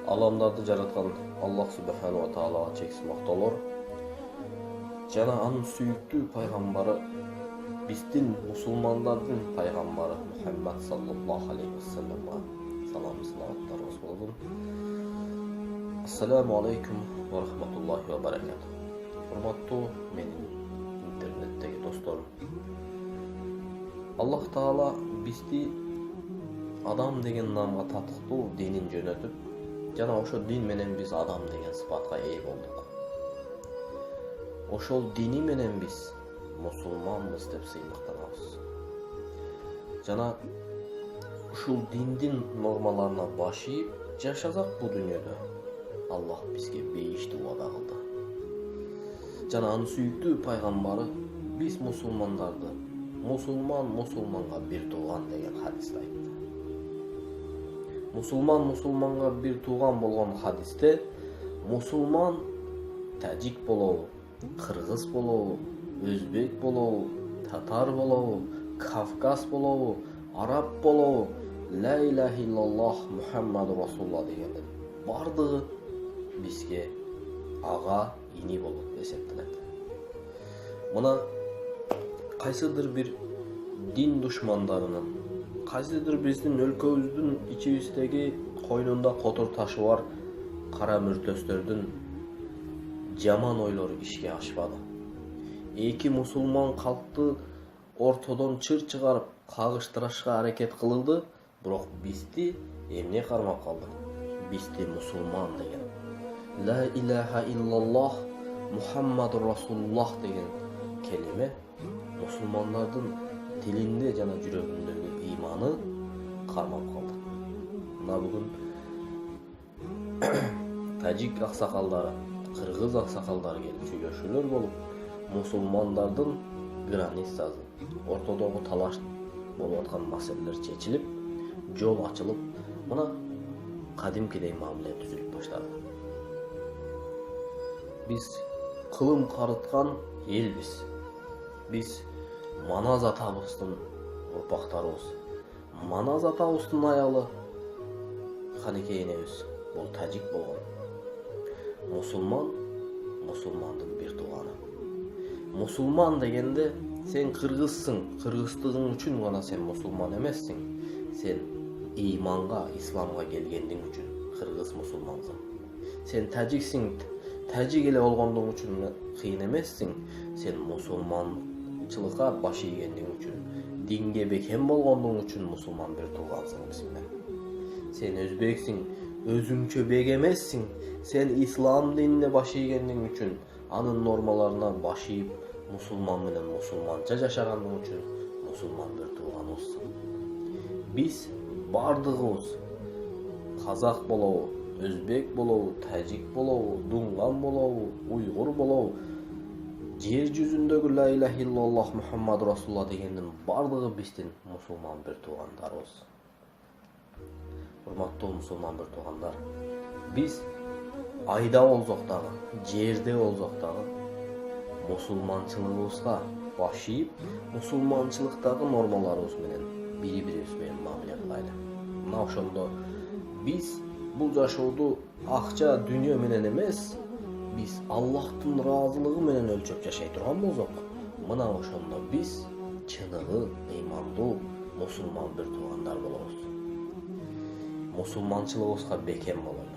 Alamdарды жараткан Аллах Субхану ва Таалага чексиз мактоолор. Жана анын сүйүктүү пайгамбары, биздин мусулмандардын пайгамбары Мухаммад саллаллаху алейхи вассаламга салам салаваттарыбыз болсун. Ассаламу алейкум ва рахматуллахи ва баракатух. Урматтуу менин интернеттеги досторум. Аллах Таала бизди адам деген намга татыктуу динин жөнөтүп, жана ошол дин менен биз адам деген сыпатка ээ болдук. Ошол дини менен биз мусулманбыз деп сыймыктанабыз. Жана ушул диндин нормаларына баш ийип жашасак бу дүйнөдө Аллах бизге бейишти убада кылды. Жана анын сүйүктүү пайгамбары биз мусулмандарды мусулманга бир тууган деген хадисти айтты. Мусулманга бир тууган болгон хадисте мусулман тажик болобу, кыргыз болобу, өзбек болобу, татар болобу, кавказ болобу, араб болобу, ла иляха иллаллах Мухаммаду Расулулла дегендин бардыгы бизге ага, ини болуп эсептелет. Мына кайсыдыр бир дин душмандарынын, кайсыдыр биздин өлкөбүздүн ичибиздеги койнунда котор ташы бар кара мүртөстөрдүн жаман ойлору ишке ашпады. Эки мусулман калкты ортодон чыр чыгарып кагыштырышка аракет кылды, бирок бизди эмне кармап калды? Бизди мусулман деген, ла иляха иллаллах Мухаммаду Расулуллах деген келиме мусулмандардын тилинде жана жүрөгүндөгү ыйманы кармап калды. Мына бүгүн тажик аксакалдары, кыргыз аксакалдары келип сүйлөшүүлөр болуп, мусулмандардын границасы, ортодогу талаш болуп аткан маселелер чечилип, жол ачылып, мына кадимкидей мамиле түзүлүп баштады. Биз кылым карыткан элбиз. Биз Маназ атабыздын урпактарыбыз. Маназ атабыздын аялы Ханеке энебиз бул тажик болгон. Мусулмандын бир тууганы. Мусулман дегенде сен кыргызсың, кыргыздыгың үчүн гана сен мусулман эмессиң. Сен ыйманга, исламга келгендиң үчүн кыргыз мусулмансың. Сен тажиксиң, тажик эле болгондуң үчүн кыйын эмессиң. Сен мусулманчылыкка баш ийгендиң үчүн, динге бекем болгондуң үчүн мусулман бир туугансың бизине. Сен өзбексиң, өзүңчө бек эмессиң. Сен ислам динине баш ийгендиң үчүн, анын нормаларына баш ийип, мусулман менен мусулманча жашагандың үчүн мусулман бир тууганыбызсың. Биз бардыгыбыз казак болобу, өзбек болобу, тажик болобу, дунган болобу, уйгур болобу, жер жүзүндөгү ла иляха иллаллах Мухаммаду Расулулла дегендин бардыгы биздин мусулман бир туугандарыбыз. Урматтуу мусулман бир туугандар, биз айда болсок дагы, жерде болсок дагы мусулманчылыгыбызга баш ийип, мусулманчылыктагы нормаларыбыз менен бири-бирибиз менен мамиле кылайлы. Мына ошондо биз бул жашоодо акча, дүйнө менен эмес, биз Аллахтын ыраазылыгы менен өлчөп жашай турган болсок, мына ошондо биз чыныгы, ыймандуу мусулман бир туугандар болобуз. Мусулманчылыгыбызга бекем бололу.